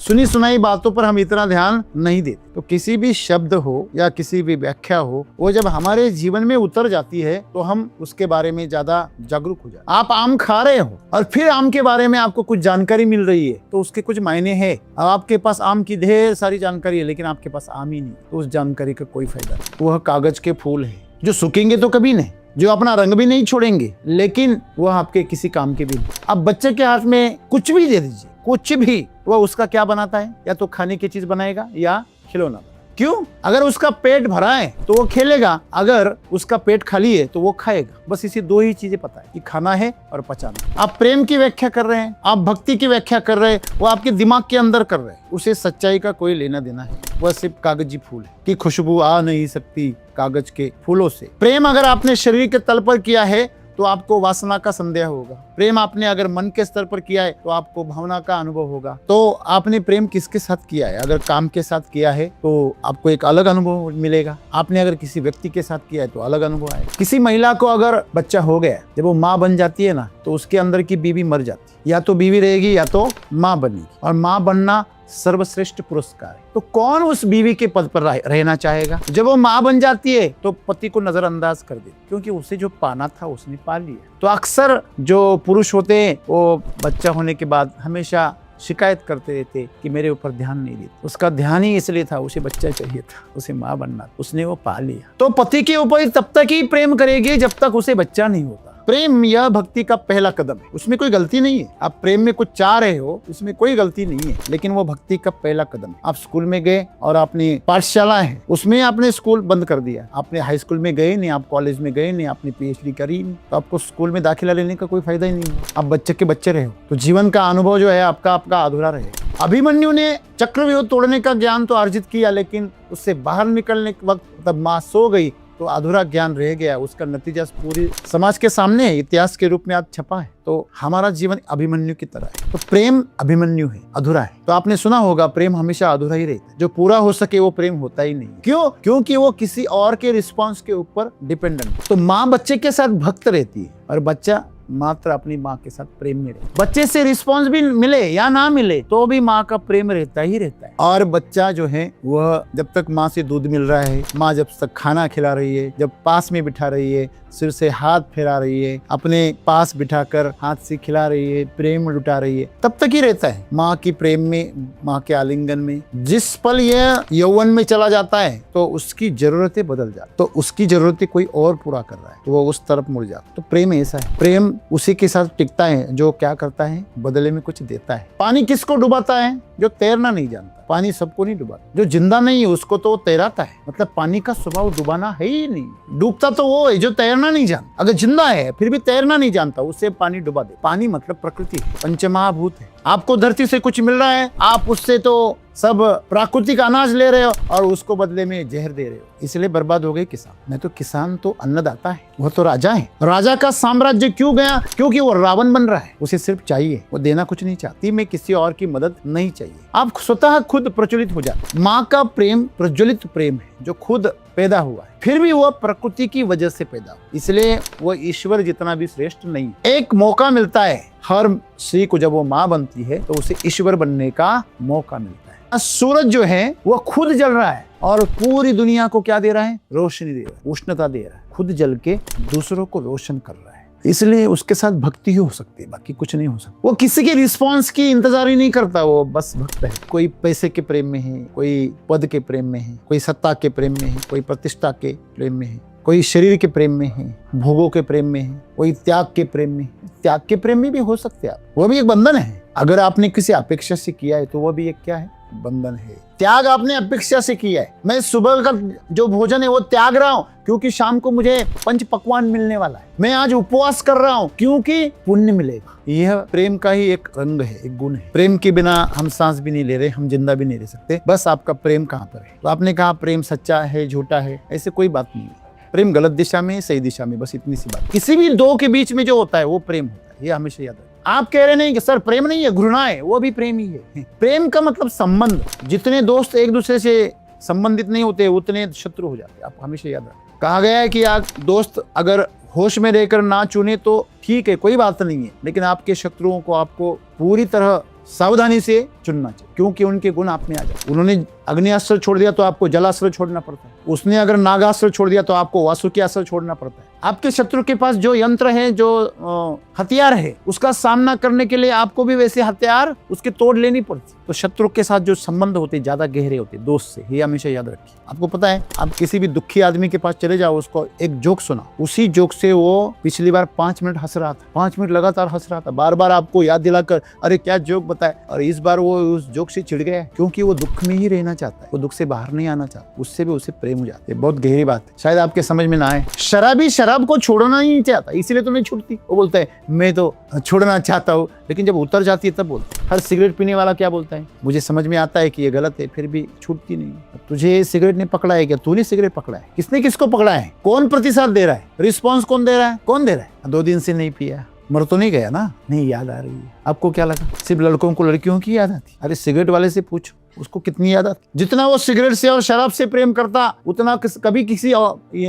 सुनी सुनाई बातों पर हम इतना ध्यान नहीं देते। तो किसी भी शब्द हो या किसी भी व्याख्या हो, वो जब हमारे जीवन में उतर जाती है तो हम उसके बारे में ज्यादा जागरूक हो जाते। आप आम खा रहे हो और फिर आम के बारे में आपको कुछ जानकारी मिल रही है तो उसके कुछ मायने हैं। अब आपके पास आम की ढेर सारी जानकारी है लेकिन आपके पास आम ही नहीं, तो उस जानकारी का कोई फायदा नहीं। वह कागज के फूल है जो सूखेंगे तो कभी नहीं, जो अपना रंग भी नहीं छोड़ेंगे, लेकिन वह आपके किसी काम के भी नहीं। अब बच्चे के हाथ में कुछ भी दे दीजिए, कुछ भी, वह उसका क्या बनाता है? या तो खाने की चीज बनाएगा या खिलौना। क्यों? अगर उसका पेट भरा है तो वो खेलेगा, अगर उसका पेट खाली है तो वो खाएगा। बस इसी दो ही चीजें पता है कि खाना है और पचाना। आप प्रेम की व्याख्या कर रहे हैं, आप भक्ति की व्याख्या कर रहे हैं, वो आपके दिमाग के अंदर कर रहे हैं, उसे सच्चाई का कोई लेना देना है। वह सिर्फ कागजी फूल है कि खुशबू आ नहीं सकती कागज के फूलों से। प्रेम अगर आपने शरीर के तल पर किया है तो आपको वासना का संदेह होगा। प्रेम आपने अगर मन के स्तर पर किया है तो आपको भावना का अनुभव होगा। तो आपने प्रेम किसके साथ किया है? अगर काम के साथ किया है तो आपको एक अलग अनुभव मिलेगा। आपने अगर किसी व्यक्ति के साथ किया है तो अलग अनुभव आएगा। किसी महिला को अगर बच्चा हो गया, जब वो माँ बन जाती है ना, तो उसके अंदर की बीवी मर जाती है। या तो बीवी रहेगी या तो माँ बनेगी, और माँ बनना सर्वश्रेष्ठ पुरस्कार है। तो कौन उस बीवी के पद पर रहना चाहेगा? जब वो माँ बन जाती है तो पति को नजरअंदाज कर देती, क्योंकि उसे जो पाना था उसने पा लिया। तो अक्सर जो पुरुष होते हैं वो बच्चा होने के बाद हमेशा शिकायत करते रहते कि मेरे ऊपर ध्यान नहीं देते। उसका ध्यान ही इसलिए था, उसे बच्चा चाहिए था, उसे माँ बनना, उसने वो पा लिया। तो पति के ऊपर तब तक ही प्रेम करेगी जब तक उसे बच्चा नहीं होता। प्रेम यह भक्ति का पहला कदम है, उसमें कोई गलती नहीं है। आप प्रेम में कुछ चाह रहे हो, उसमें कोई गलती नहीं है, लेकिन वो भक्ति का पहला कदम है। आप स्कूल में गए और आपने पाठशाला है उसमें आपने स्कूल बंद कर दिया, आपने हाई स्कूल में गए नहीं, आप कॉलेज में गए नहीं, आपने PhD करी नहीं, तो आपको स्कूल में दाखिला लेने का कोई फायदा ही नहीं है। आप बच्चे के बच्चे रहे हो तो जीवन का अनुभव जो है आपका अधूरा रहेगा। अभिमन्यु ने चक्रव्यूह तोड़ने का ज्ञान तो अर्जित किया, लेकिन उससे बाहर निकलने के वक्त तब माँ सो गई तो अधूरा ज्ञान रह गया। उसका नतीजा पूरी समाज के सामने है, इतिहास के रूप में आज छपा है। तो हमारा जीवन अभिमन्यु की तरह है। तो प्रेम अभिमन्यु है, अधूरा है। तो आपने सुना होगा प्रेम हमेशा अधूरा ही रहता है। जो पूरा हो सके वो प्रेम होता ही नहीं। क्यों? क्योंकि वो किसी और के रिस्पॉन्स के ऊपर डिपेंडेंट। तो माँ बच्चे के साथ भक्त रहती है और बच्चा मात्र अपनी माँ के साथ प्रेम में रहे। बच्चे से रिस्पांस भी मिले या ना मिले तो भी माँ का प्रेम रहता ही रहता है। और बच्चा जो है वह जब तक माँ से दूध मिल रहा है, माँ जब तक खाना खिला रही है, जब पास में बिठा रही है, सिर से हाथ फेरा रही है, अपने पास बिठाकर हाथ से खिला रही है, प्रेम लुटा रही है, तब तक ही रहता है माँ की प्रेम में, माँ के आलिंगन में। जिस पल यह यौवन में चला जाता है तो उसकी जरूरतें बदल जाती, तो उसकी जरूरतें कोई और पूरा कर रहा है तो वो उस तरफ मुड़ जाता। तो प्रेम ऐसा है, प्रेम उसी के साथ टिकता है जो क्या करता है, बदले में कुछ देता है। पानी किसको डुबाता है? जो तैरना नहीं जानता। पानी सबको नहीं डुबाता, जो जिंदा नहीं है उसको तो वो तैराता है। मतलब पानी का स्वभाव डुबाना है ही नहीं। डूबता तो वो है जो तैरना नहीं जानता। अगर जिंदा है फिर भी तैरना नहीं जानता, उससे पानी डुबा दे। पानी मतलब प्रकृति है, पंचमहाभूत है। आपको धरती से कुछ मिल रहा है, आप उससे तो सब प्राकृतिक अनाज ले रहे हो और उसको बदले में जहर दे रहे हो, इसलिए बर्बाद हो गए किसान। नहीं तो किसान तो अन्नदाता है, वह तो राजा है। राजा का साम्राज्य क्यों गया? क्योंकि वो रावण बन रहा है। उसे सिर्फ चाहिए, वो देना कुछ नहीं चाहती, में किसी और की मदद नहीं चाहिए। आप स्वतः खुद प्रज्वलित हो जाते। माँ का प्रेम प्रज्वलित प्रेम है जो खुद पैदा हुआ है, फिर भी वह प्रकृति की वजह से पैदा हुआ, इसलिए वह ईश्वर जितना भी श्रेष्ठ नहीं। एक मौका मिलता है हर स्त्री को, जब वो माँ बनती है तो उसे ईश्वर बनने का मौका मिलता है। सूरज जो है वह खुद जल रहा है और पूरी दुनिया को क्या दे रहा है? रोशनी दे रहा है, उष्णता दे रहा है, खुद जल के दूसरों को रोशन कर रहा है। इसलिए उसके साथ भक्ति ही हो सकती है, बाकी कुछ नहीं हो सकता। वो किसी के रिस्पॉन्स की इंतजार ही नहीं करता, वो बस भक्त है। कोई पैसे के प्रेम में है, कोई पद के प्रेम में है, कोई सत्ता के प्रेम में है, कोई प्रतिष्ठा के प्रेम में है, कोई शरीर के प्रेम में है, भोगों के प्रेम में है, कोई त्याग के प्रेम में है। त्याग के प्रेम में भी हो सकते हैं आप, वो भी एक बंधन है। अगर आपने किसी अपेक्षा से किया है तो वह भी एक क्या है? बंधन है। त्याग आपने अपेक्षा से किया है, मैं सुबह का जो भोजन है वो त्याग रहा हूँ क्योंकि शाम को मुझे पंच पकवान मिलने वाला है। मैं आज उपवास कर रहा हूँ क्योंकि पुण्य मिलेगा। यह प्रेम का ही एक रंग है, एक गुण है। प्रेम के बिना हम सांस भी नहीं ले रहे, हम जिंदा भी नहीं रह सकते। बस आपका प्रेम कहाँ पर है? तो आपने कहा प्रेम सच्चा है, झूठा है, ऐसे कोई बात नहीं है। प्रेम गलत दिशा में है, सही दिशा में, बस इतनी सी बात। किसी भी दो के बीच में जो होता है वो प्रेम होता है, ये हमेशा याद रखना। आप कह रहे नहीं कि सर प्रेम नहीं है, घृणा है, वो भी प्रेम ही है। प्रेम का मतलब संबंध। जितने दोस्त एक दूसरे से संबंधित नहीं होते उतने शत्रु हो जाते, आप हमेशा याद रखें। कहा गया है कि आप दोस्त अगर होश में रहकर ना चुने तो ठीक है, कोई बात नहीं है, लेकिन आपके शत्रुओं को आपको पूरी तरह सावधानी से चुनना चाहिए। क्योंकि उनके गुण आप में आ जाते। उन्होंने अग्निअस्त्र छोड़ दिया तो आपको जलास्त्र छोड़ना पड़ता है, उसने अगर नागास्त्र छोड़ दिया तो आपको वासुकी अस्त्र छोड़ना पड़ता है। आपके शत्रु के पास जो यंत्र है, जो हथियार है, उसका सामना करने के लिए आपको भी वैसे हथियार उसके तोड़ लेनी पड़ती। तो शत्रु के साथ जो संबंध होते ज्यादा गहरे होते दोस्त से, ये हमेशा याद रखिए। आपको पता है, आप किसी भी दुखी आदमी के पास चले जाओ, उसको एक जोक सुना, उसी जोक से वो पिछली बार 5 मिनट हंस रहा था, 5 मिनट लगातार हंस रहा था, बार बार आपको याद दिलाकर अरे क्या जोक बताए, और इस बार वो उस जोक से चिढ़ गया, क्योंकि वो दुख में ही रहना चाहता है, वो दुख से बाहर नहीं आना चाहता, उससे भी उसे प्रेम हो जाता है। बहुत गहरी बात है, शायद आपके समझ में ना आए। शराबी शराब को छोड़ना ही नहीं चाहता, इसीलिए तो नहीं छूटती। वो बोलता है मैं तो छोड़ना चाहता हूँ, लेकिन जब उतर जाती है तब बोलता है। हर सिगरेट पीने वाला क्या बोलता है, मुझे समझ में आता है कि ये गलत है, फिर भी छूटती नहीं। तुझे सिगरेट ने पकड़ा है क्या? तूने सिगरेट पकड़ा है? किसने किसको पकड़ा है? कौन प्रतिसाद दे रहा है? रिस्पॉन्स कौन दे रहा है? कौन दे रहा है? 2 दिन से नहीं पिया, मर तो नहीं गया ना? नहीं, याद आ रही है। आपको क्या लगा सिर्फ लड़कों को लड़कियों की याद आती? अरे सिगरेट वाले से पूछो, उसको कितनी याद आती। जितना वो सिगरेट से और शराब से प्रेम करता, उतना कभी किसी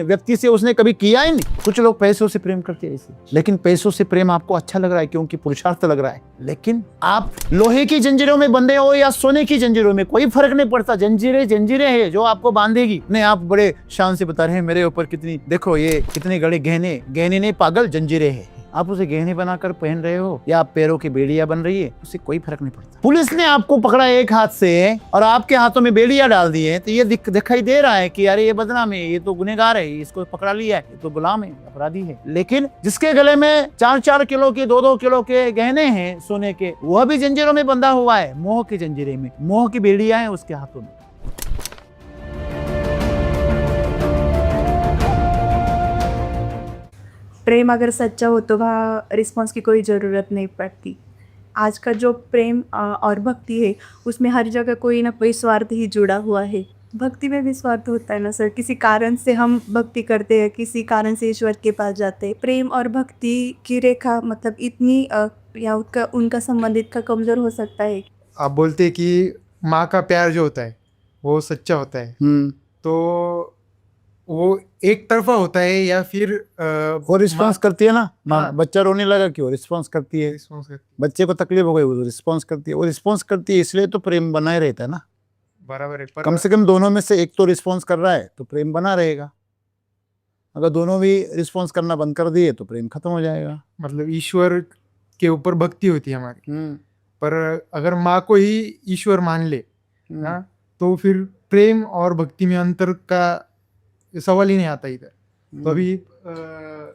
व्यक्ति से उसने कभी किया ही नहीं। कुछ लोग पैसों से प्रेम करते हैं ऐसे, लेकिन पैसों से प्रेम आपको अच्छा लग रहा है क्योंकि पुरुषार्थ लग रहा है, लेकिन आप लोहे की जंजीरों में बंधे हो या सोने की जंजीरों में, कोई फर्क नहीं पड़ता। जंजीरें जंजीरें है जो आपको बांधेगी। नहीं, आप बड़े शान से बता रहे हैं मेरे ऊपर कितनी, देखो ये कितने गड़े गहने, गहने नहीं पागल, जंजीरें है। आप उसे गहने बनाकर पहन रहे हो या आप पैरों की बेड़ियां बन रही है, उससे कोई फर्क नहीं पड़ता। पुलिस ने आपको पकड़ा एक हाथ से और आपके हाथों में बेड़ियां डाल दी है, तो ये दिखाई दे रहा है कि अरे ये बदनाम है, ये तो गुनहगार है, इसको पकड़ा लिया है, ये तो गुलाम है, अपराधी है। लेकिन जिसके गले में 4-4 किलो के 2-2 किलो के गहने हैं सोने के, वह भी जंजीरों में बंधा हुआ है, मोह की जंजीरें में, मोह की बेड़ियां हैं उसके हाथों में। प्रेम अगर सच्चा हो तो वहाँ रिस्पॉन्स की कोई ज़रूरत नहीं पड़ती। आज का जो प्रेम और भक्ति है, उसमें हर जगह कोई ना कोई स्वार्थ ही जुड़ा हुआ है। भक्ति में भी स्वार्थ होता है ना सर, किसी कारण से हम भक्ति करते हैं, किसी कारण से ईश्वर के पास जाते हैं। प्रेम और भक्ति की रेखा मतलब इतनी या उनका संबंध इतना कमज़ोर हो सकता है। आप बोलते हैं कि माँ का प्यार जो होता है वो सच्चा होता है, तो वो एक तरफा होता है या फिर वो रिस्पॉन्स करती है ना। हाँ। बच्चा रोने लगा क्यों? रिस्पॉन्स करती है। रिस्पॉन्स करती बच्चे को तकलीफ हो गई, वो रिस्पॉन्स करती है। वो रिस्पॉन्स करती है इसलिए तो प्रेम बना ही रहता है ना। बराबर है, पर कम से कम दोनों में से एक तो रिस्पॉन्स कर रहा है तो प्रेम बना रहेगा। अगर दोनों भी रिस्पॉन्स करना बंद कर दिए तो प्रेम खत्म हो जाएगा। मतलब ईश्वर के ऊपर भक्ति होती है हमारी, पर अगर माँ को ही ईश्वर मान ले ना, तो फिर प्रेम और भक्ति में अंतर का सवाल ही नहीं आता इधर। तो अभी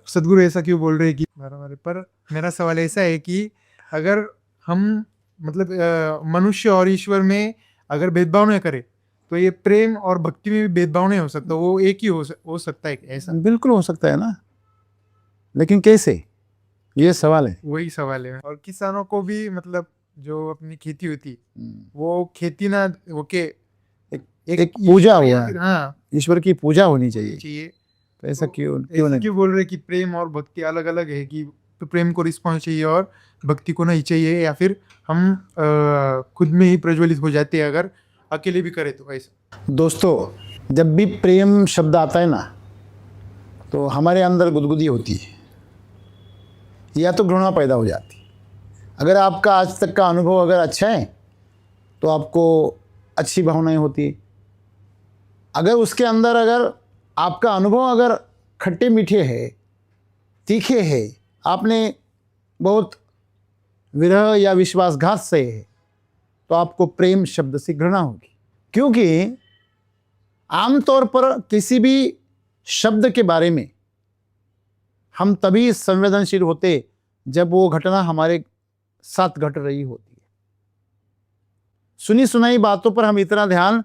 सदगुरु ऐसा क्यों बोल रहे हैं कि बराबर है, पर मेरा सवाल ऐसा है कि अगर हम मतलब मनुष्य और ईश्वर में अगर भेदभाव नहीं करे तो ये प्रेम और भक्ति में भी भेदभाव नहीं हो सकता, वो एक ही हो सकता है ऐसा? बिल्कुल हो सकता है ना, लेकिन कैसे, ये सवाल है। वही सवाल है। और किसानों को भी मतलब जो अपनी खेती होती वो खेती ना वो के एक पूजा हुआ है, हाँ, ईश्वर की पूजा होनी चाहिए। तो ऐसा तो क्यों नहीं? क्यों बोल रहे कि प्रेम और भक्ति अलग अलग है, कि तो प्रेम को रिस्पॉन्स चाहिए और भक्ति को नहीं चाहिए, या फिर हम खुद में ही प्रज्वलित हो जाते हैं अगर अकेले भी करें तो? ऐसा दोस्तों, जब भी प्रेम शब्द आता है ना तो हमारे अंदर गुदगुदी होती है या तो घृणा पैदा हो जाती है। अगर आपका आज तक का अनुभव अगर अच्छा है तो आपको अच्छी भावनाएं होती है। अगर उसके अंदर अगर आपका अनुभव अगर खट्टे मीठे है, तीखे है, आपने बहुत विरह या विश्वासघात से है, तो आपको प्रेम शब्द से घृणा होगी। क्योंकि आमतौर पर किसी भी शब्द के बारे में हम तभी संवेदनशील होते जब वो घटना हमारे साथ घट रही होती है। सुनी सुनाई बातों पर हम इतना ध्यान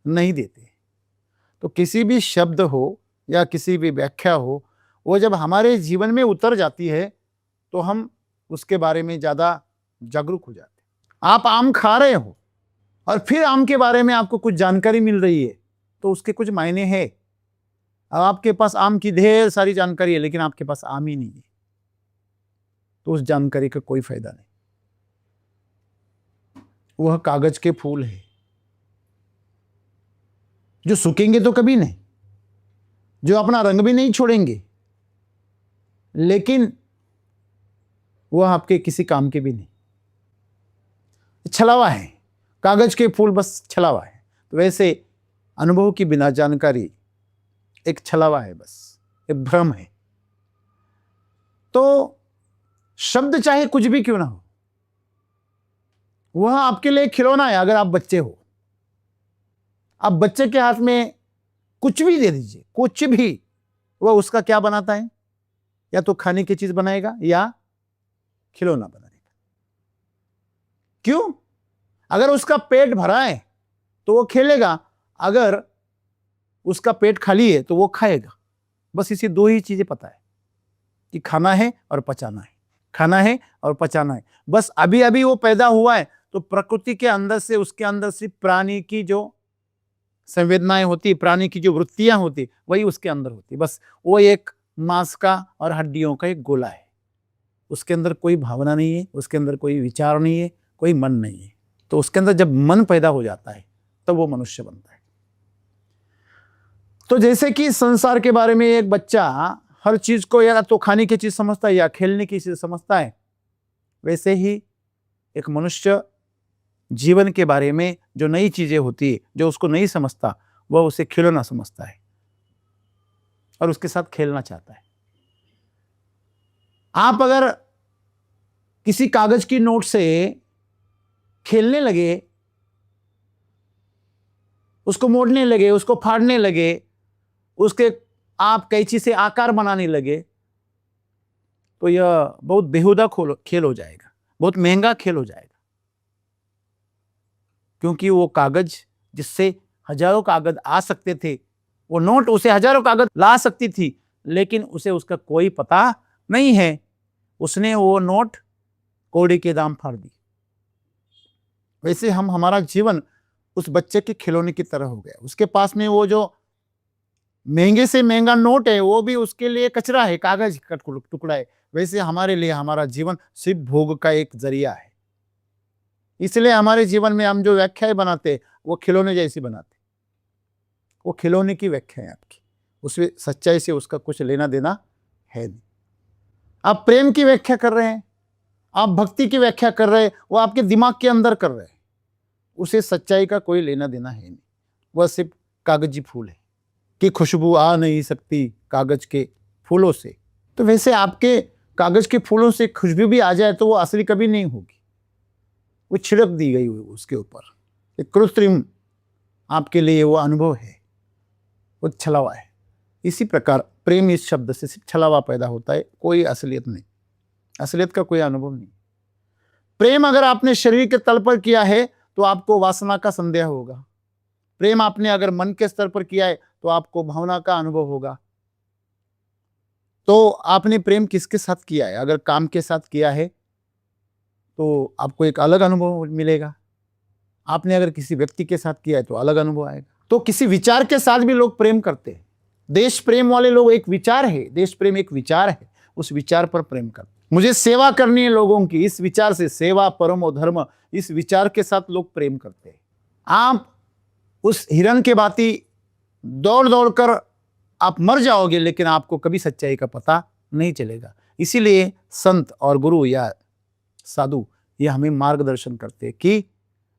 नहीं देते। तो किसी भी शब्द हो या किसी भी व्याख्या हो, वो जब हमारे जीवन में उतर जाती है तो हम उसके बारे में ज़्यादा जागरूक हो जाते हैं। आप आम खा रहे हो और फिर आम के बारे में आपको कुछ जानकारी मिल रही है तो उसके कुछ मायने हैं। अब आपके पास आम की ढेर सारी जानकारी है लेकिन आपके पास आम ही नहीं है, तो उस जानकारी का कोई फायदा नहीं। वह कागज के फूल है जो सूखेंगे तो कभी नहीं, जो अपना रंग भी नहीं छोड़ेंगे, लेकिन वह आपके किसी काम के भी नहीं। छलावा है, कागज के फूल बस छलावा है। तो वैसे अनुभव की बिना जानकारी एक छलावा है, बस एक भ्रम है। तो शब्द चाहे कुछ भी क्यों ना हो, वह आपके लिए खिलौना है। अगर आप बच्चे हो, आप बच्चे के हाथ में कुछ भी दे दीजिए, कुछ भी, वह उसका क्या बनाता है? या तो खाने की चीज बनाएगा या खिलौना बनाएगा। क्यों? अगर उसका पेट भरा है तो वो खेलेगा, अगर उसका पेट खाली है तो वो खाएगा। बस इसी दो ही चीजें पता है कि खाना है और पचाना है, खाना है और पचाना है। बस अभी अभी वो पैदा हुआ है तो प्रकृति के अंदर से, उसके अंदर से प्राणी की जो संवेदनाएं होती, प्राणी की जो वृत्तियां होती, वही उसके अंदर होती। बस वो एक मांस का और हड्डियों का एक गोला है। उसके अंदर कोई भावना नहीं है, उसके अंदर कोई विचार नहीं है, कोई मन नहीं है। तो उसके अंदर जब मन पैदा हो जाता है तब वो मनुष्य बनता है। तो जैसे कि संसार के बारे में एक बच्चा हर चीज को या तो खाने की चीज समझता है या खेलने की चीज समझता है, वैसे ही एक मनुष्य जीवन के बारे में जो नई चीजें होती है, जो उसको नहीं समझता, वह उसे खिलौना समझता है और उसके साथ खेलना चाहता है। आप अगर किसी कागज की नोट से खेलने लगे, उसको मोड़ने लगे, उसको फाड़ने लगे, उसके आप कैंची से आकार बनाने लगे, तो यह बहुत बेहुदा खेल हो जाएगा, बहुत महंगा खेल हो जाएगा। क्योंकि वो कागज जिससे हजारों कागज आ सकते थे, वो नोट उसे हजारों कागज ला सकती थी, लेकिन उसे उसका कोई पता नहीं है। उसने वो नोट कौड़ी के दाम फाड़ दी। वैसे हमारा जीवन उस बच्चे के खिलौने की तरह हो गया। उसके पास में वो जो महंगे से महंगा नोट है, वो भी उसके लिए कचरा है, कागज का टुकड़ा है। वैसे हमारे लिए हमारा जीवन सिर्फ भोग का एक जरिया है। इसलिए हमारे जीवन में हम जो व्याख्याएं बनाते, वो खिलौने जैसी बनाते। वो खिलौने की व्याख्या है आपकी, उसमें सच्चाई से उसका कुछ लेना देना है नहीं। आप प्रेम की व्याख्या कर रहे हैं, आप भक्ति की व्याख्या कर रहे हैं, वो आपके दिमाग के अंदर कर रहे हैं, उसे सच्चाई का कोई लेना देना है नहीं। वह सिर्फ कागजी फूल है कि खुशबू आ नहीं सकती कागज के फूलों से। तो वैसे आपके कागज के फूलों से खुशबू भी आ जाए तो वो असली कभी नहीं होगी, वो छिड़क दी गई उसके ऊपर, एक कृत्रिम आपके लिए वो अनुभव है, वो छलावा है। इसी प्रकार प्रेम इस शब्द से सिर्फ छलावा पैदा होता है, कोई असलियत नहीं, असलियत का कोई अनुभव नहीं। प्रेम अगर आपने शरीर के तल पर किया है तो आपको वासना का संदेह होगा। प्रेम आपने अगर मन के स्तर पर किया है तो आपको भावना का अनुभव होगा। तो आपने प्रेम किसके साथ किया है? अगर काम के साथ किया है तो आपको एक अलग अनुभव मिलेगा। आपने अगर किसी व्यक्ति के साथ किया है तो अलग अनुभव आएगा। तो किसी विचार के साथ भी लोग प्रेम करते हैं। देश प्रेम वाले लोग, एक विचार है, देश प्रेम एक विचार है, उस विचार पर प्रेम करते हैं। मुझे सेवा करनी है लोगों की, इस विचार से, सेवा परमो धर्म, इस विचार के साथ लोग प्रेम करते हैं। आप उस हिरन के भांति दौड़ दौड़ कर आप मर जाओगे, लेकिन आपको कभी सच्चाई का पता नहीं चलेगा। इसीलिए संत और गुरु या साधु ये हमें मार्गदर्शन करते हैं कि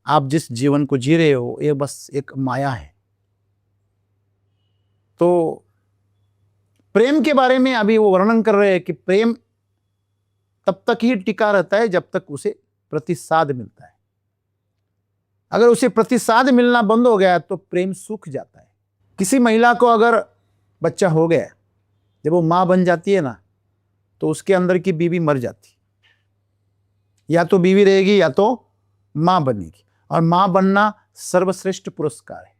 आप जिस जीवन को जी रहे हो ये बस एक माया है। तो प्रेम के बारे में अभी वो वर्णन कर रहे हैं कि प्रेम तब तक ही टिका रहता है जब तक उसे प्रतिसाद मिलता है। अगर उसे प्रतिसाद मिलना बंद हो गया तो प्रेम सूख जाता है। किसी महिला को अगर बच्चा हो गया, जब वो मां बन जाती है ना, तो उसके अंदर की बीवी मर जाती, या तो बीवी रहेगी या तो मां बनेगी, और मां बनना सर्वश्रेष्ठ पुरस्कार है।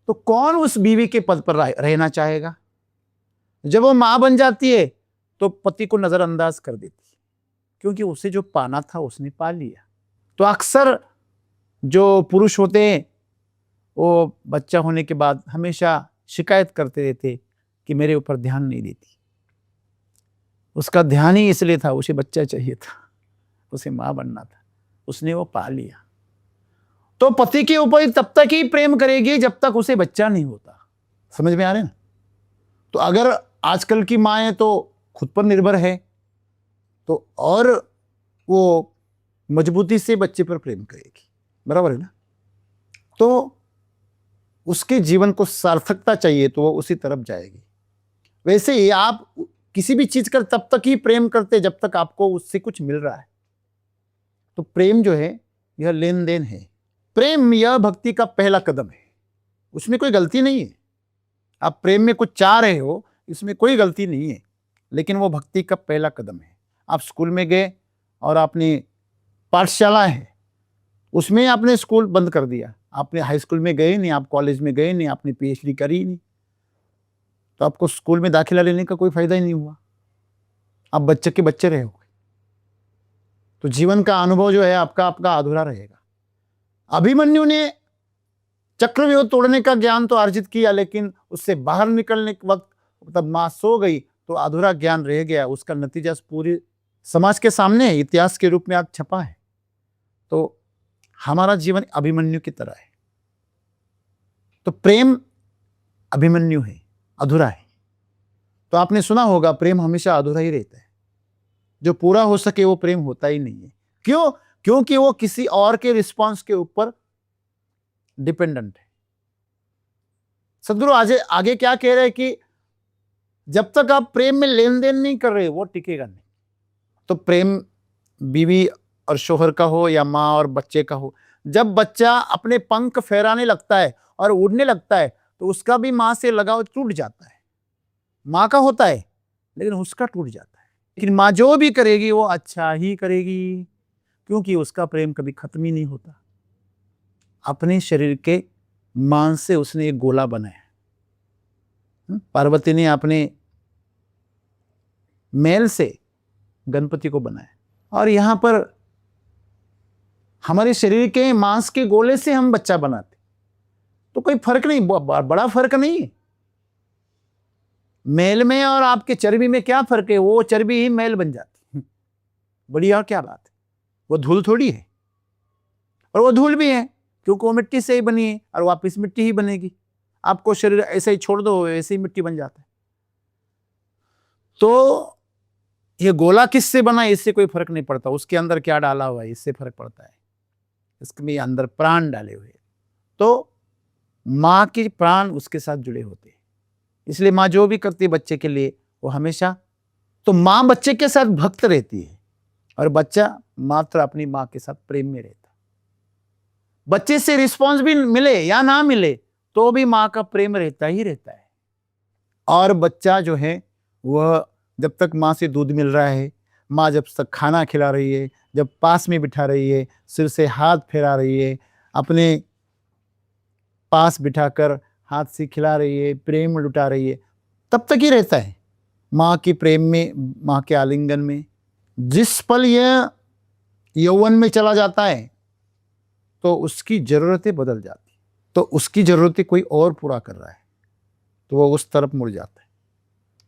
तो कौन उस बीवी के पद पर रहना चाहेगा? जब वो मां बन जाती है तो पति को नजरअंदाज कर देती है, क्योंकि उसे जो पाना था उसने पा लिया। तो अक्सर जो पुरुष होते हैं वो बच्चा होने के बाद हमेशा शिकायत करते रहते कि मेरे ऊपर ध्यान नहीं देती। उसका ध्यान ही इसलिए था, उसे बच्चा चाहिए था, उसे मां बनना था, उसने वो पा लिया। तो पति के ऊपर तब तक ही प्रेम करेगी जब तक उसे बच्चा नहीं होता। समझ में आ रहे ना? तो अगर आजकल की माएँ तो खुद पर निर्भर है, तो और वो मजबूती से बच्चे पर प्रेम करेगी, बराबर है ना। तो उसके जीवन को सार्थकता चाहिए तो वो उसी तरफ जाएगी। वैसे ही आप किसी भी चीज का तब तक ही प्रेम करते जब तक आपको उससे कुछ मिल रहा है। तो प्रेम जो है यह लेन देन है। प्रेम यह भक्ति का पहला कदम है, उसमें कोई गलती नहीं है। आप प्रेम में कुछ चाह रहे हो, इसमें कोई गलती नहीं है, लेकिन वो भक्ति का पहला कदम है। आप स्कूल में गए और आपने पाठशाला है, उसमें आपने स्कूल बंद कर दिया, आपने हाई स्कूल में गए नहीं, आप कॉलेज में गए नहीं, आपने पीएचडी करी नहीं, तो आपको स्कूल में दाखिला लेने का कोई फायदा ही नहीं हुआ, आप बच्चे के बच्चे रहोगे। तो जीवन का अनुभव जो है आपका अधूरा रहेगा। अभिमन्यु ने चक्रव्यूह तोड़ने का ज्ञान तो अर्जित किया, लेकिन उससे बाहर निकलने के वक्त तब मां सो गई तो अधूरा ज्ञान रह गया। उसका नतीजा पूरी समाज के सामने है, इतिहास के रूप में आज छपा है। तो हमारा जीवन अभिमन्यु की तरह है। तो प्रेम अभिमन्यु है, अधूरा है। तो आपने सुना होगा प्रेम हमेशा अधूरा ही रहता है, जो पूरा हो सके वो प्रेम होता ही नहीं है। क्यों? क्योंकि वो किसी और के रिस्पॉन्स के ऊपर डिपेंडेंट है। सदगुरु आगे क्या कह रहे हैं कि जब तक आप प्रेम में लेन देन नहीं कर रहे वो टिकेगा नहीं। तो प्रेम बीवी और शोहर का हो या माँ और बच्चे का हो, जब बच्चा अपने पंख फहराने लगता है और उड़ने लगता है तो उसका भी माँ से लगाव टूट जाता है। माँ का होता है लेकिन उसका टूट जाता है। लेकिन माँ जो भी करेगी वो अच्छा ही करेगी, क्योंकि उसका प्रेम कभी खत्म ही नहीं होता। अपने शरीर के मांस से उसने एक गोला बनाया। पार्वती ने अपने मेल से गणपति को बनाया, और यहां पर हमारे शरीर के मांस के गोले से हम बच्चा बनाते, तो कोई फर्क नहीं, बड़ा फर्क नहीं है। मेल में और आपके चर्बी में क्या फर्क है? वो चर्बी ही मेल बन जाती, बढ़िया क्या बात है। वो धूल थोड़ी है, और वो धूल भी है क्योंकि वो मिट्टी से ही बनी है और वापस मिट्टी ही बनेगी। आपको शरीर ऐसे ही छोड़ दो, ऐसे ही मिट्टी बन जाता है। तो ये गोला किससे बना है इससे कोई फर्क नहीं पड़ता, उसके अंदर क्या डाला हुआ है इससे फर्क पड़ता है। इसके अंदर प्राण डाले हुए, तो माँ के प्राण उसके साथ जुड़े होते हैं। इसलिए माँ जो भी करती है बच्चे के लिए वो हमेशा, तो माँ बच्चे के साथ भक्त रहती है और बच्चा मात्र अपनी माँ के साथ प्रेम में रहता है। बच्चे से रिस्पॉन्स भी मिले या ना मिले तो भी माँ का प्रेम रहता ही रहता है। और बच्चा जो है वह जब तक माँ से दूध मिल रहा है, माँ जब तक खाना खिला रही है, जब पास में बिठा रही है, सिर से हाथ फेरा रही है, अपने पास बिठाकर हाथ से खिला रही है, प्रेम लुटा रही है, तब तक ही रहता है माँ के प्रेम में, माँ के आलिंगन में। जिस पल यह यौवन में चला जाता है तो उसकी ज़रूरतें बदल जाती, तो उसकी ज़रूरतें कोई और पूरा कर रहा है तो वो उस तरफ मुड़ जाता है।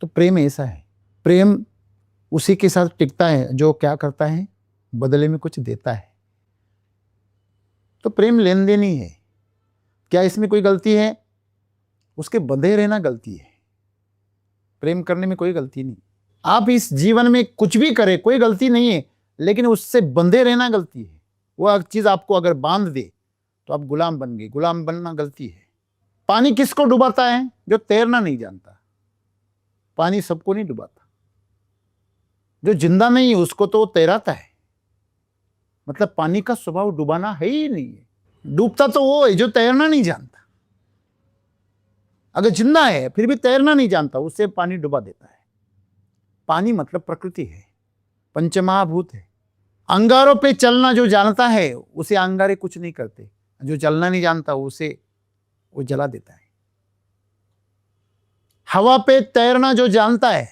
तो प्रेम ऐसा है, प्रेम उसी के साथ टिकता है जो क्या करता है, बदले में कुछ देता है। तो प्रेम लेन देन ही है। क्या इसमें कोई गलती है? उसके बंधे रहना गलती है, प्रेम करने में कोई गलती नहीं। आप इस जीवन में कुछ भी करें कोई गलती नहीं है, लेकिन उससे बंधे रहना गलती है। वह चीज आपको अगर बांध दे तो आप गुलाम बन गए, गुलाम बनना गलती है। पानी किसको डुबाता है? जो तैरना नहीं जानता। पानी सबको नहीं डुबाता, जो जिंदा नहीं है उसको तो तैराता है। मतलब पानी का स्वभाव डुबाना है ही नहीं है। डूबता तो वो है जो तैरना नहीं जानता। अगर जिंदा है फिर भी तैरना नहीं जानता, उसे पानी डुबा देता है। पानी मतलब प्रकृति है, पंचमहाभूत है। अंगारों पे चलना जो जानता है उसे अंगारे कुछ नहीं करते, जो चलना नहीं जानता उसे वो जला देता है। हवा पे तैरना जो जानता है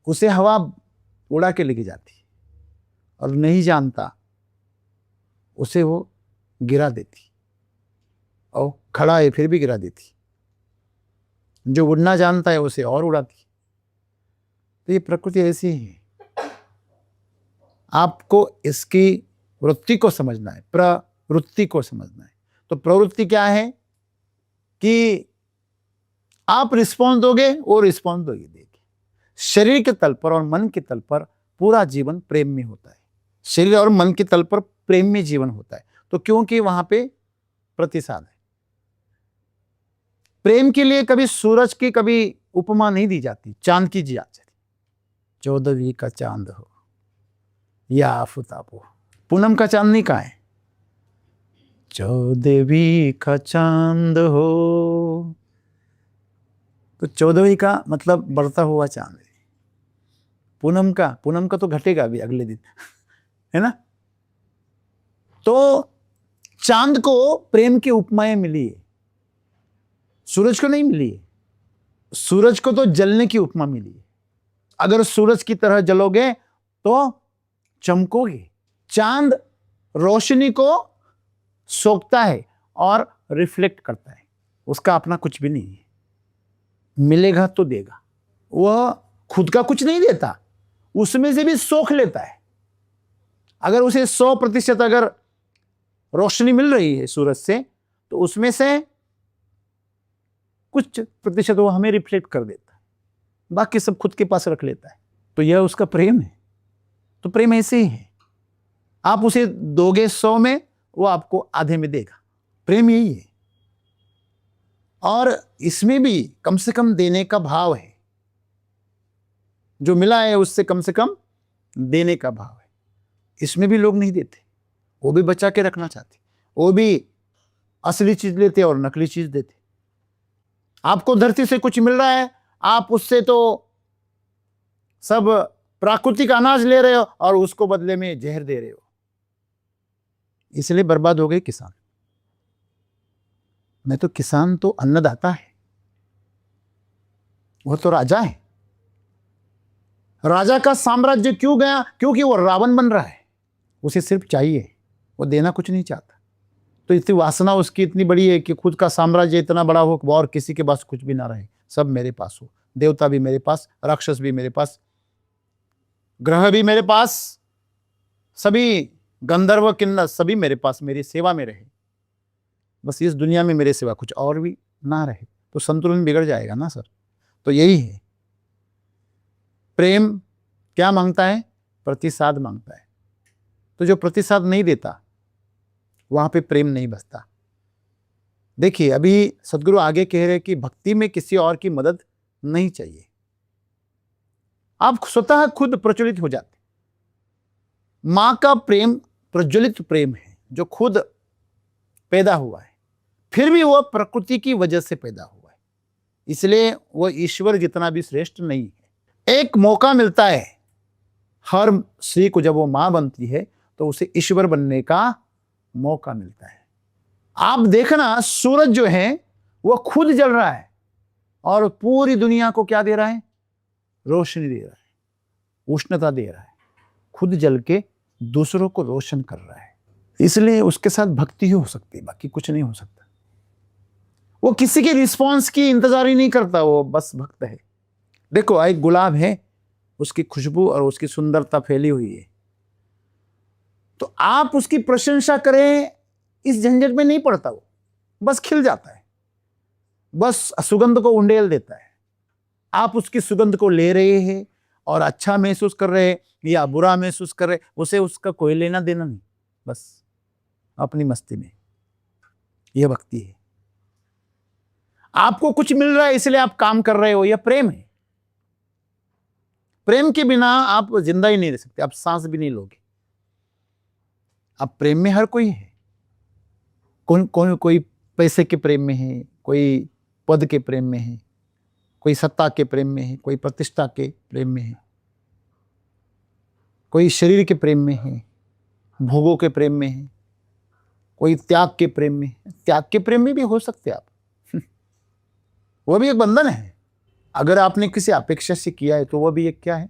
उसे हवा उड़ा के लेके जाती है, और नहीं जानता उसे वो गिरा देती, और खड़ा है फिर भी गिरा देती। जो उड़ना जानता है उसे और उड़ाती। तो ये प्रकृति ऐसी है। आपको इसकी वृत्ति को समझना है, प्रवृत्ति को समझना है। तो प्रवृत्ति क्या है कि आप रिस्पॉन्स दोगे, वो रिस्पॉन्स देगी। शरीर के तल पर और मन के तल पर पूरा जीवन प्रेम में होता है। शरीर और मन के तल पर प्रेम में जीवन होता है। तो क्योंकि वहां पे प्रतिसाद है। प्रेम के लिए कभी सूरज की कभी उपमा नहीं दी जाती, चांद की दी जाती। 14वीं का चांद हो या आफताब हो। पूनम का चांद नहीं कहाँ है? 14वीं का चांद हो। तो 14वीं का मतलब बढ़ता हुआ चांद है। पूनम का तो घटेगा अभी अगले दिन है ना। तो चांद को प्रेम की उपमाएं मिली है, सूरज को नहीं मिली है। सूरज को तो जलने की उपमा मिली है। अगर सूरज की तरह जलोगे तो चमकोगे। चांद रोशनी को सोखता है और रिफ्लेक्ट करता है, उसका अपना कुछ भी नहीं है। मिलेगा तो देगा, वह खुद का कुछ नहीं देता, उसमें से भी सोख लेता है। अगर उसे 100% अगर रोशनी मिल रही है सूरज से, तो उसमें से कुछ प्रतिशत वो हमें रिफ्लेक्ट कर देता है, बाकी सब खुद के पास रख लेता है। तो यह उसका प्रेम है। तो प्रेम ऐसे ही है, आप उसे दोगे 100 में, वो आपको आधे में देगा। प्रेम यही है। और इसमें भी कम से कम देने का भाव है। जो मिला है उससे कम से कम देने का भाव है। इसमें भी लोग नहीं देते, वो भी बचा के रखना चाहते, वो भी असली चीज लेते और नकली चीज देते। आपको धरती से कुछ मिल रहा है, आप उससे तो सब प्राकृतिक अनाज ले रहे हो और उसको बदले में जहर दे रहे हो। इसलिए बर्बाद हो गए किसान। मैं तो किसान तो अन्नदाता है, वो तो राजा है। राजा का साम्राज्य क्यों गया? क्योंकि वो रावण बन रहा है। उसे सिर्फ चाहिए, वो देना कुछ नहीं चाहता। तो इतनी वासना उसकी इतनी बड़ी है कि खुद का साम्राज्य इतना बड़ा हो और किसी के पास कुछ भी ना रहे, सब मेरे पास हो। देवता भी मेरे पास, राक्षस भी मेरे पास, ग्रह भी मेरे पास, सभी गंधर्व किन्नर सभी मेरे पास, मेरी सेवा में रहे। बस इस दुनिया में मेरे सिवा कुछ और भी ना रहे, तो संतुलन बिगड़ जाएगा ना सर। तो यही है प्रेम। क्या मांगता है? प्रतिसाद मांगता है। तो जो प्रतिसाद नहीं देता, वहां पे प्रेम नहीं बसता। देखिए, अभी सदगुरु आगे कह रहे कि भक्ति में किसी और की मदद नहीं चाहिए, आप स्वतः खुद प्रज्वलित हो जाते। मां का प्रेम प्रज्वलित प्रेम है, जो खुद पैदा हुआ है, फिर भी वह प्रकृति की वजह से पैदा हुआ है, इसलिए वह ईश्वर जितना भी श्रेष्ठ नहीं है। एक मौका मिलता है हर स्त्री को, जब वो मां बनती है तो उसे ईश्वर बनने का मौका मिलता है। आप देखना, सूरज जो है वह खुद जल रहा है और पूरी दुनिया को क्या दे रहा है? रोशनी दे रहा है, उष्णता दे रहा है, खुद जल के दूसरों को रोशन कर रहा है। इसलिए उसके साथ भक्ति ही हो सकती है, बाकी कुछ नहीं हो सकता। वो किसी के रिस्पॉन्स की इंतजार ही नहीं करता, वो बस भक्त है। देखो, एक गुलाब है, उसकी खुशबू और उसकी सुंदरता फैली हुई है, तो आप उसकी प्रशंसा करें, इस झंझट में नहीं पड़ता, वो बस खिल जाता है, बस सुगंध को उंडेल देता है। आप उसकी सुगंध को ले रहे हैं और अच्छा महसूस कर रहे हैं या बुरा महसूस कर रहे, उसे उसका कोई लेना देना नहीं, बस अपनी मस्ती में। यह भक्ति है। आपको कुछ मिल रहा है इसलिए आप काम कर रहे हो, यह प्रेम है। प्रेम के बिना आप जिंदा ही नहीं रह सकते, आप सांस भी नहीं लोगे। अब प्रेम में हर कोई है, कोई पैसे के प्रेम में है, कोई पद के प्रेम में है, कोई सत्ता के प्रेम में है, कोई प्रतिष्ठा के प्रेम में है, कोई शरीर के प्रेम में है, भोगों के प्रेम में है, कोई त्याग के प्रेम में है। त्याग के प्रेम में भी हो सकते आप वह भी एक बंधन है। अगर आपने किसी अपेक्षा से किया है तो वह भी एक क्या है?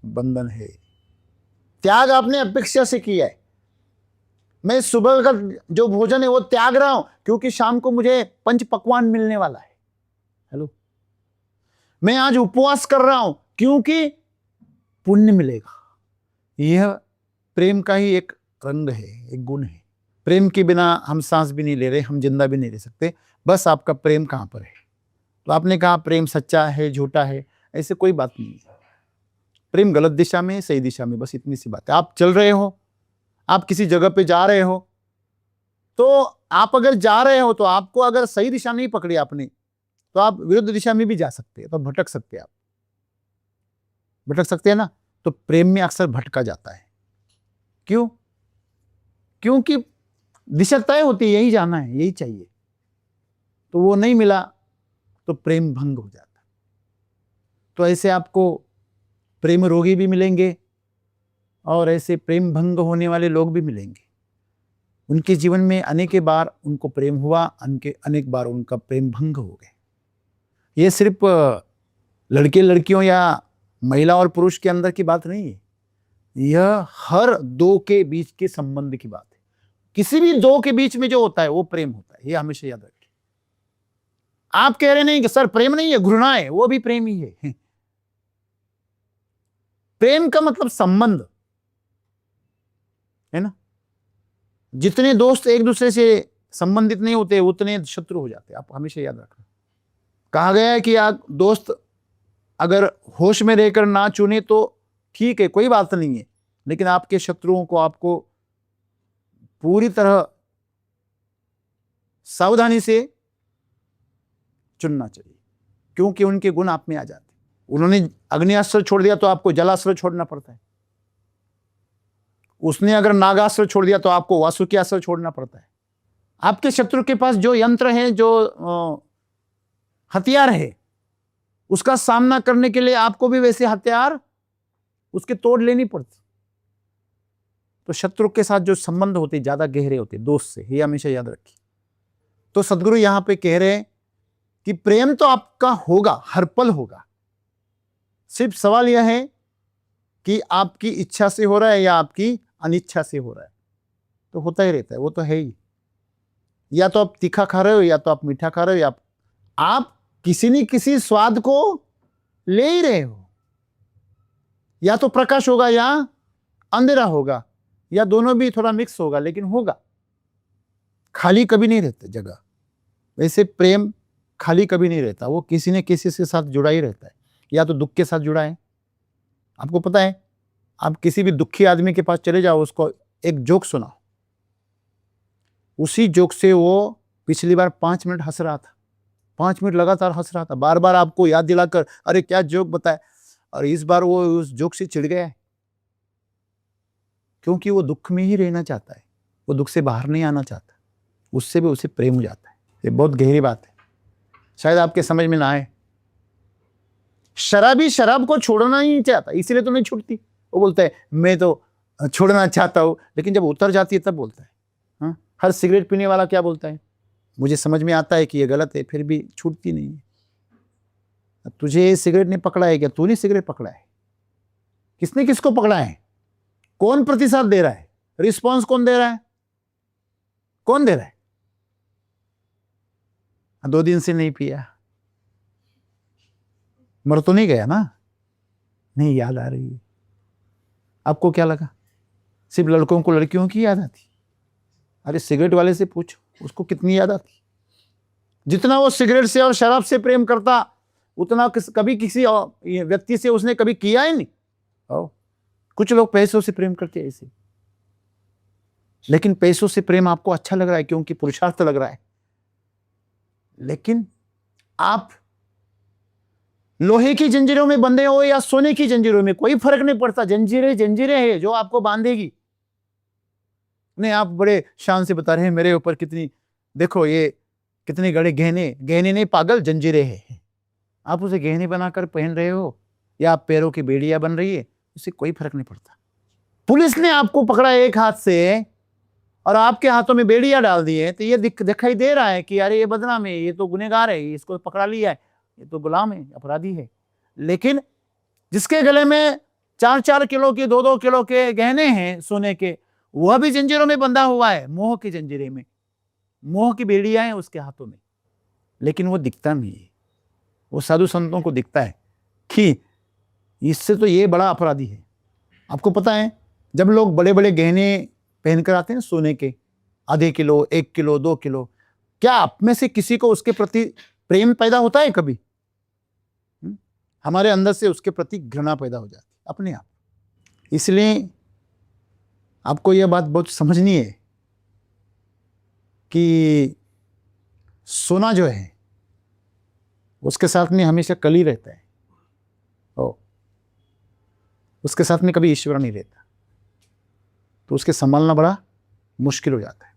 बंधन है। त्याग आपने अपेक्षा से किया है, मैं सुबह का जो भोजन है वो त्याग रहा हूं क्योंकि शाम को मुझे पंच पकवान मिलने वाला है। हेलो, मैं आज उपवास कर रहा हूं क्योंकि पुण्य मिलेगा। यह प्रेम का ही एक रंग है, एक गुण है। प्रेम के बिना हम सांस भी नहीं ले रहे, हम जिंदा भी नहीं रह सकते। बस आपका प्रेम कहां पर है? तो आपने कहा प्रेम सच्चा है झूठा है, ऐसे कोई बात नहीं है। प्रेम गलत दिशा में, सही दिशा में, बस इतनी सी बात है। आप चल रहे हो, आप किसी जगह पे जा रहे हो, तो आप अगर जा रहे हो तो आपको अगर सही दिशा नहीं पकड़ी आपने, तो आप विरुद्ध दिशा में भी जा सकते हैं, तो भटक सकते हैं, आप भटक सकते हैं ना। तो प्रेम में अक्सर भटका जाता है। क्यों? क्योंकि दिशा तय होती है, यही जाना है, यही चाहिए, तो वो नहीं मिला तो प्रेम भंग हो जाता है। तो ऐसे आपको प्रेम रोगी भी मिलेंगे और ऐसे प्रेम भंग होने वाले लोग भी मिलेंगे। उनके जीवन में अनेक बार उनको प्रेम हुआ, अनेक बार उनका प्रेम भंग हो गया। ये सिर्फ लड़के लड़कियों या महिला और पुरुष के अंदर की बात नहीं है, यह हर दो के बीच के संबंध की बात है। किसी भी दो के बीच में जो होता है वो प्रेम होता है, ये हमेशा याद रखिए। आप कह रहे नहीं कि सर प्रेम नहीं है, घृणा है, वो भी प्रेम ही है। प्रेम का मतलब संबंध है ना। जितने दोस्त एक दूसरे से संबंधित नहीं होते उतने शत्रु हो जाते, आप हमेशा याद रखना। कहा गया है कि आप दोस्त अगर होश में रहकर ना चुने तो ठीक है, कोई बात नहीं है, लेकिन आपके शत्रुओं को आपको पूरी तरह सावधानी से चुनना चाहिए, क्योंकि उनके गुण आप में आ जाते। उन्होंने अग्नियास्त्र छोड़ दिया तो आपको जलास्त्र छोड़ना पड़ता है। उसने अगर नागास्त्र छोड़ दिया तो आपको वासुकी अस्त्र छोड़ना पड़ता है। आपके शत्रु के पास जो यंत्र है, जो हथियार है, उसका सामना करने के लिए आपको भी वैसे हथियार उसके तोड़ लेनी पड़ती। तो शत्रु के साथ जो संबंध होते ज्यादा गहरे होते दोस्त से, ये हमेशा याद रखिए। तो सदगुरु यहां पे कह रहे हैं कि प्रेम तो आपका होगा, हर पल होगा, सिर्फ सवाल यह है कि आपकी इच्छा से हो रहा है या आपकी अनिच्छा से हो रहा है। तो होता ही रहता है, वो तो है ही। या तो आप तीखा खा रहे हो या तो आप मीठा खा रहे हो, या आप किसी न किसी स्वाद को ले ही रहे हो। या तो प्रकाश होगा या अंधेरा होगा, या दोनों भी थोड़ा मिक्स होगा, लेकिन होगा। खाली कभी नहीं रहता जगह। वैसे प्रेम खाली कभी नहीं रहता, वो किसी न किसी के साथ जुड़ा ही रहता है। या तो दुख के साथ जुड़ा है। आपको पता है, आप किसी भी दुखी आदमी के पास चले जाओ, उसको एक जोक सुनाओ, उसी जोक से वो पिछली बार 5 मिनट हंस रहा था, 5 मिनट लगातार हंस रहा था, बार बार आपको याद दिलाकर अरे क्या जोक बताए, और इस बार वो उस जोक से चिढ़ गया है, क्योंकि वो दुख में ही रहना चाहता है, वो दुख से बाहर नहीं आना चाहता। उससे भी उसे प्रेम हो जाता है। ये बहुत गहरी बात है, शायद आपके समझ में ना आए। शराबी शराब को छोड़ना ही नहीं चाहता, इसीलिए तो नहीं छूटती। वो बोलता है मैं तो छोड़ना चाहता हूं, लेकिन जब उतर जाती है तब बोलता है। हाँ, हर सिगरेट पीने वाला क्या बोलता है, मुझे समझ में आता है कि ये गलत है, फिर भी छूटती नहीं है। तुझे सिगरेट ने पकड़ा है क्या? तूने सिगरेट पकड़ा है? किसने किसको पकड़ा है? कौन प्रतिसाद दे रहा है? रिस्पॉन्स कौन दे रहा है? कौन दे रहा है? 2 दिन से नहीं पिया, मर तो नहीं गया ना? नहीं याद आ रही है। आपको क्या लगा सिर्फ लड़कों को लड़कियों की याद आती? अरे सिगरेट वाले से पूछो, उसको कितनी याद आती। जितना वो सिगरेट से और शराब से प्रेम करता, उतना कभी किसी व्यक्ति से उसने कभी किया ही नहीं। कुछ लोग पैसों से प्रेम करते हैं ऐसे, लेकिन पैसों से प्रेम आपको अच्छा लग रहा है क्योंकि पुरुषार्थ लग रहा है, लेकिन आप लोहे की जंजीरों में बंधे हो या सोने की जंजीरों में, कोई फर्क नहीं पड़ता। जंजीरें जंजीरें है जो आपको बांधेगी। नहीं, आप बड़े शान से बता रहे हैं मेरे ऊपर कितनी, देखो ये कितने गड़े गहने, गहने नहीं पागल, जंजीरें हैं। आप उसे गहने बनाकर पहन रहे हो या आप पैरों की बेड़ियां बन रही है, उससे कोई फर्क नहीं पड़ता। पुलिस ने आपको पकड़ा एक हाथ से और आपके हाथों में बेड़ियां डाल दी है, तो ये दिखाई दे रहा है कि अरे ये बदनाम है, ये तो गुनहगार है, इसको पकड़ा लिया है, ये तो गुलाम है, अपराधी है। लेकिन जिसके गले में 4-4 किलो के 2-2 किलो के गहने हैं सोने के, वह भी जंजीरों में बंधा हुआ है, मोह की जंजीरें में, मोह की बेड़ियां हैं उसके हाथों में, लेकिन वो दिखता नहीं है। वो साधु संतों को दिखता है कि इससे तो ये बड़ा अपराधी है। आपको पता है, जब लोग बड़े बड़े गहने पहनकर आते हैं सोने के, आधे किलो, 1 किलो, 2 किलो, क्या आप में से किसी को उसके प्रति प्रेम पैदा होता है कभी? हमारे अंदर से उसके प्रति घृणा पैदा हो जाती है। अपने आप। इसलिए आपको यह बात बहुत समझनी है कि सोना जो है उसके साथ में हमेशा कल ही रहता है, उसके साथ में कभी ईश्वर नहीं रहता, तो उसके संभालना बड़ा मुश्किल हो जाता है।